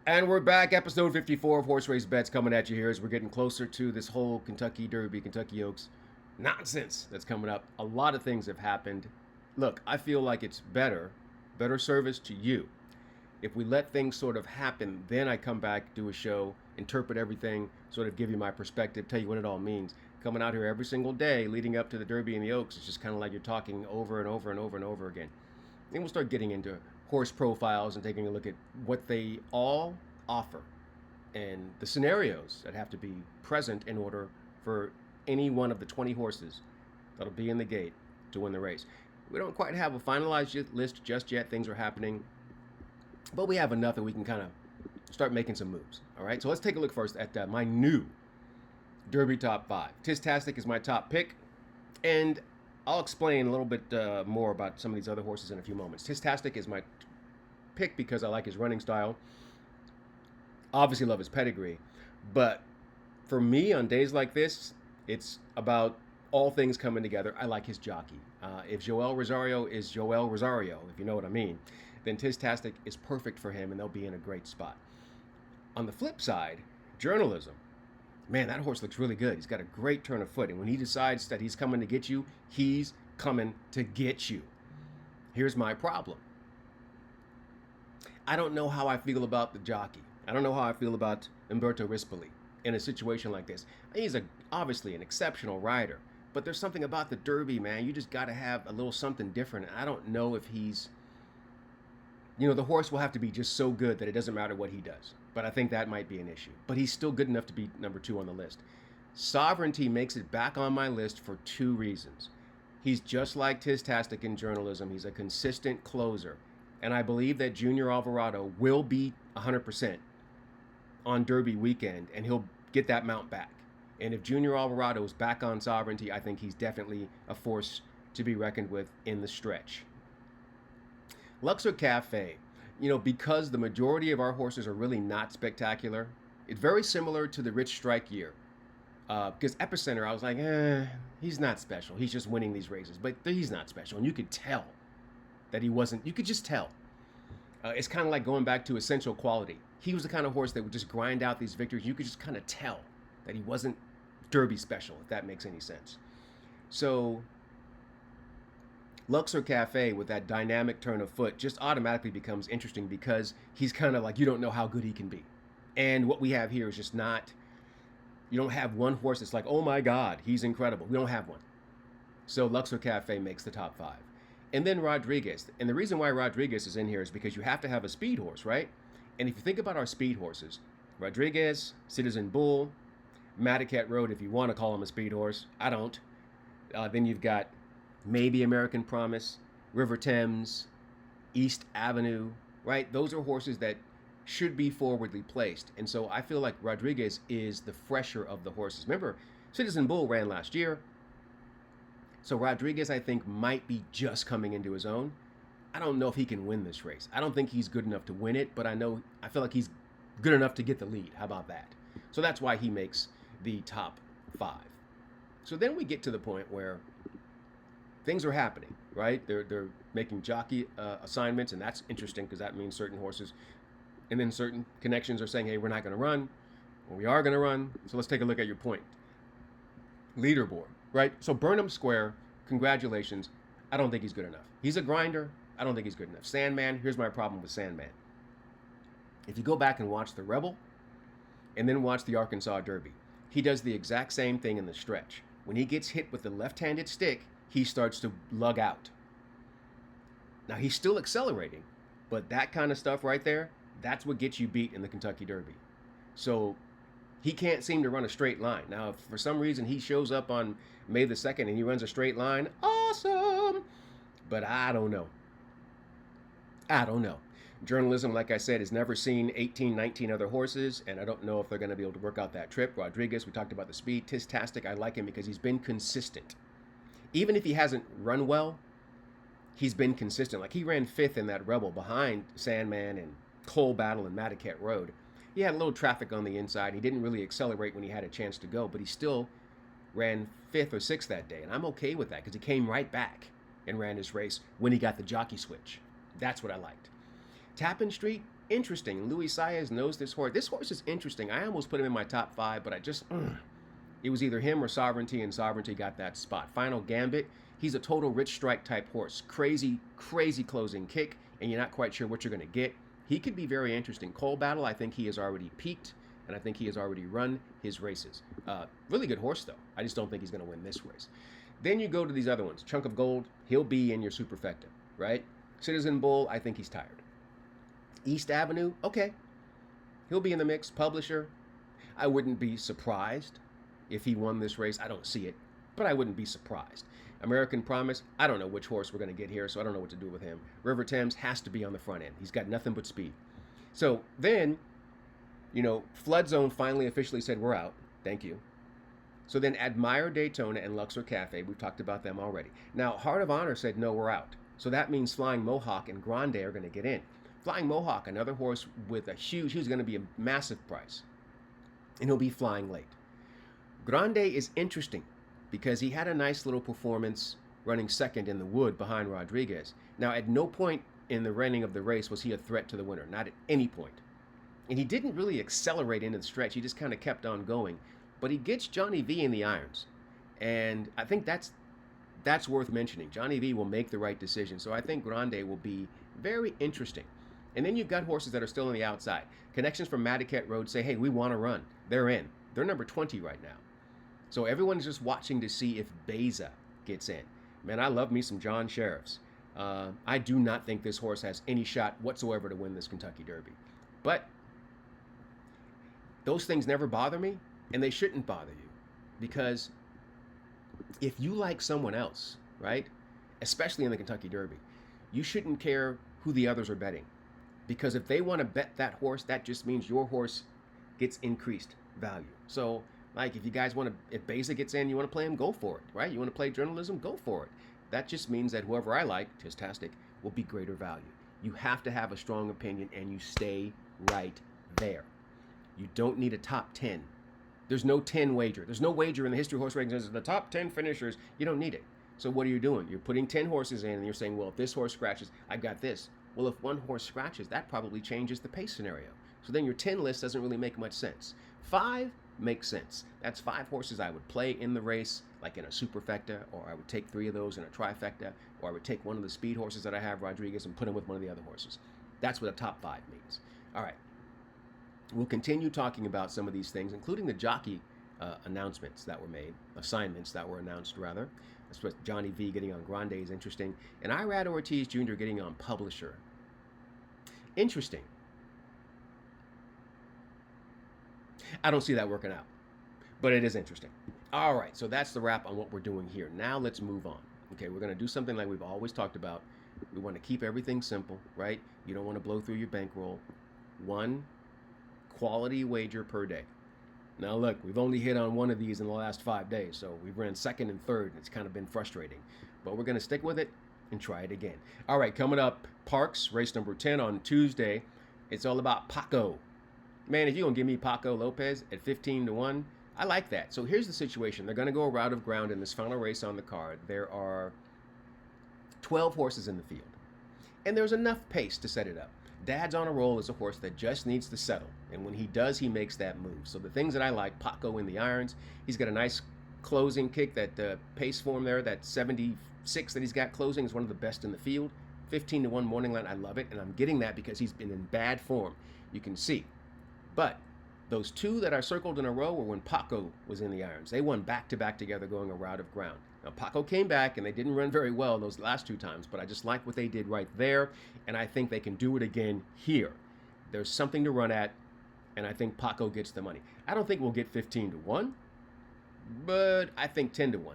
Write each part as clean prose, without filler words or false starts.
And we're back, episode 54 of Horse Race Bets coming at you here as we're getting closer to this whole Kentucky Derby, Kentucky Oaks nonsense that's coming up. A lot of things have happened. Look, I feel like it's better service to you. If we let things sort of happen, then I come back, do a show, interpret everything, sort of give you my perspective, tell you what it all means. Coming out here every single day leading up to the Derby and the Oaks, it's just kind of like you're talking over and over and over and over again. Then we'll start getting into horse profiles and taking a look at what they all offer and the scenarios that have to be present in order for any one of the 20 horses that'll be in the gate to win the race. We don't quite have a finalized list just yet. Things are happening, but we have enough that we can kind of start making some moves. All right, so let's take a look first at my new Derby top 5. Tistastic is my top pick, and I'll explain a little bit more about some of these other horses in a few moments. Tistastic is my pick because I like his running style. Obviously love his pedigree, but for me on days like this, it's about all things coming together. I like his jockey. If Joel Rosario is Joel Rosario, if you know what I mean, then Tistastic is perfect for him and they'll be in a great spot. On the flip side, journalism. Man, that horse looks really good. He's got a great turn of foot, and when he decides that he's coming to get you, he's coming to get you. Here's my problem. I don't know how I feel about the jockey. I don't know how I feel about Umberto Rispoli in a situation like this. He's obviously an exceptional rider, but there's something about the Derby, man. You just got to have a little something different. I don't know if he's, the horse will have to be just so good that it doesn't matter what he does. But I think that might be an issue. But he's still good enough to be number 2 on the list. Sovereignty makes it back on my list for 2 reasons. He's just like Tistastic in journalism. He's a consistent closer. And I believe that Junior Alvarado will be 100% on Derby weekend, and he'll get that mount back. And if Junior Alvarado is back on Sovereignty, I think he's definitely a force to be reckoned with in the stretch. Luxor Cafe, because the majority of our horses are really not spectacular, it's very similar to the Rich Strike year. Because Epicenter, I was like, he's not special. He's just winning these races. But he's not special. And you could tell that he wasn't. You could just tell. It's kind of like going back to Essential Quality. He was the kind of horse that would just grind out these victories. You could just kind of tell that he wasn't Derby special, if that makes any sense. So Luxor Cafe, with that dynamic turn of foot, just automatically becomes interesting because he's kind of like, you don't know how good he can be. And what we have here is just not, you don't have one horse that's like, oh my God, he's incredible. We don't have one. So Luxor Cafe makes the top 5. And then Rodriguez. And the reason why Rodriguez is in here is because you have to have a speed horse, right? And if you think about our speed horses, Rodriguez, Citizen Bull, Madaket Road, if you want to call him a speed horse, I don't. Then you've got maybe American Promise, River Thames, East Avenue, right? Those are horses that should be forwardly placed. And so I feel like Rodriguez is the fresher of the horses. Remember, Citizen Bull ran last year. So Rodriguez, I think, might be just coming into his own. I don't know if he can win this race. I don't think he's good enough to win it, but I feel like he's good enough to get the lead. How about that? So that's why he makes the top 5. So then we get to the point where things are happening, right? They're making jockey assignments, and that's interesting because that means certain horses and then certain connections are saying, hey, we're not going to run, or we are going to run. So let's take a look at your point. Leaderboard, right? So Burnham Square, congratulations. I don't think he's good enough. He's a grinder. I don't think he's good enough. Sandman, here's my problem with Sandman. If you go back and watch the Rebel and then watch the Arkansas Derby, he does the exact same thing in the stretch. When he gets hit with the left-handed stick, he starts to lug out. Now, he's still accelerating, but that kind of stuff right there, that's what gets you beat in the Kentucky Derby. So he can't seem to run a straight line. Now, if for some reason he shows up on May the 2nd and he runs a straight line, awesome! But I don't know. Journalism, like I said, has never seen 18, 19 other horses, and I don't know if they're going to be able to work out that trip. Rodriguez, we talked about the speed. Tistastic, I like him because he's been consistent. Even if he hasn't run well, he's been consistent. Like he ran 5th in that Rebel behind Sandman and Cole Battle and Madaket Road. He had a little traffic on the inside. He didn't really accelerate when he had a chance to go, but he still ran 5th or 6th that day, and I'm okay with that because he came right back and ran his race when he got the jockey switch. That's what I liked. Tappan Street, Interesting. Luis Saez knows this horse. This horse is interesting. I almost put him in my top 5, but it was either him or Sovereignty, and Sovereignty got that spot. Final Gambit. He's a total rich strike type horse. Crazy, crazy closing kick, and you're not quite sure what you're going to get. He could be very interesting. Coal Battle, I think he has already peaked, and I think he has already run his races. Really good horse, though. I just don't think he's going to win this race. Then you go to these other ones. Chunk of Gold, he'll be in your superfecta, right? Citizen Bull, I think he's tired. East Avenue, okay. He'll be in the mix. Publisher, I wouldn't be surprised if he won this race. I don't see it, but I wouldn't be surprised. American Promise, I don't know which horse we're going to get here, so I don't know what to do with him. River Thames has to be on the front end. He's got nothing but speed. So then, Flood Zone finally officially said, we're out. Thank you. So then Admire Daytona and Luxor Cafe, we've talked about them already. Now, Heart of Honor said, no, we're out. So that means Flying Mohawk and Grande are going to get in. Flying Mohawk, another horse with he's going to be a massive price. And he'll be flying late. Grande is interesting because he had a nice little performance running second in the wood behind Rodriguez. Now, at no point in the running of the race was he a threat to the winner, not at any point. And he didn't really accelerate into the stretch. He just kind of kept on going. But he gets Johnny V in the irons. And I think that's worth mentioning. Johnny V will make the right decision. So I think Grande will be very interesting. And then you've got horses that are still on the outside. Connections from Madaket Road say, hey, we want to run. They're in. They're number 20 right now. So everyone's just watching to see if Beza gets in. Man, I love me some John Sheriffs. I do not think this horse has any shot whatsoever to win this Kentucky Derby. But those things never bother me, and they shouldn't bother you. Because if you like someone else, right, especially in the Kentucky Derby, you shouldn't care who the others are betting. Because if they want to bet that horse, that just means your horse gets increased value. So, like, if you guys want to, if Beza gets in, you want to play him, go for it, right? You want to play journalism, go for it. That just means that whoever I like, Tistastic, will be greater value. You have to have a strong opinion, and you stay right there. You don't need a top 10. There's no 10 wager. There's no wager in the history of horse racing that says the top 10 finishers. You don't need it. So what are you doing? You're putting 10 horses in, and you're saying, well, if this horse scratches, I've got this. Well, if one horse scratches, that probably changes the pace scenario. So then your 10 list doesn't really make much sense. 5 makes sense. That's 5 horses I would play in the race, like in a superfecta, or I would take 3 of those in a trifecta, or I would take one of the speed horses that I have, Rodriguez, and put him with one of the other horses. That's what a top 5 means. All right. We'll continue talking about some of these things, including the jockey assignments that were announced, rather. That's what Johnny V getting on Grande is interesting. And Irad Ortiz Jr. getting on Publisher. Interesting. I don't see that working out, but it is interesting. All right, so that's the wrap on what we're doing here. Now let's move on. Okay, we're going to do something like we've always talked about. We want to keep everything simple, right? You don't want to blow through your bankroll. 1 quality wager per day. Now look, we've only hit on one of these in the last 5 days, so we've ran second and third, and it's kind of been frustrating. But we're going to stick with it and try it again. All right, coming up, Parx, race number 10 on Tuesday. It's all about Paco. Man, if you're going to give me Paco Lopez at 15-1, I like that. So here's the situation. They're going to go a route of ground in this final race on the card. There are 12 horses in the field, and there's enough pace to set it up. Dad's on a Roll is a horse that just needs to settle, and when he does, he makes that move. So the things that I like, Paco in the irons, he's got a nice closing kick. That pace form there, that 76 that he's got closing is one of the best in the field. 15-1 morning line, I love it, and I'm getting that because he's been in bad form. You can see. But those 2 that are circled in a row were when Paco was in the irons. They won back-to-back together going a route of ground. Now, Paco came back, and they didn't run very well those last 2 times, but I just like what they did right there, and I think they can do it again here. There's something to run at, and I think Paco gets the money. I don't think we'll get 15-1, but I think 10-1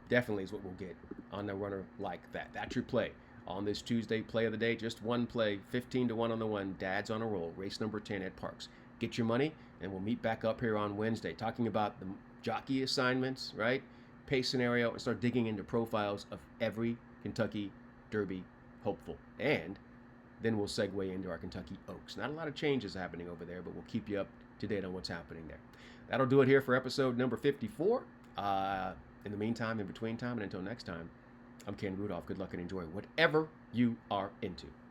definitely is what we'll get on a runner like that. That's your play on this Tuesday play of the day. Just one play, 15-1 on the 1. Dad's on a Roll, race number 10 at Parx. Get your money, and we'll meet back up here on Wednesday talking about the jockey assignments, right? Pace scenario, and start digging into profiles of every Kentucky Derby hopeful. And then we'll segue into our Kentucky Oaks. Not a lot of changes happening over there, but we'll keep you up to date on what's happening there. That'll do it here for episode number 54. In the meantime, in between time, and until next time, I'm Ken Rudulph. Good luck and enjoy whatever you are into.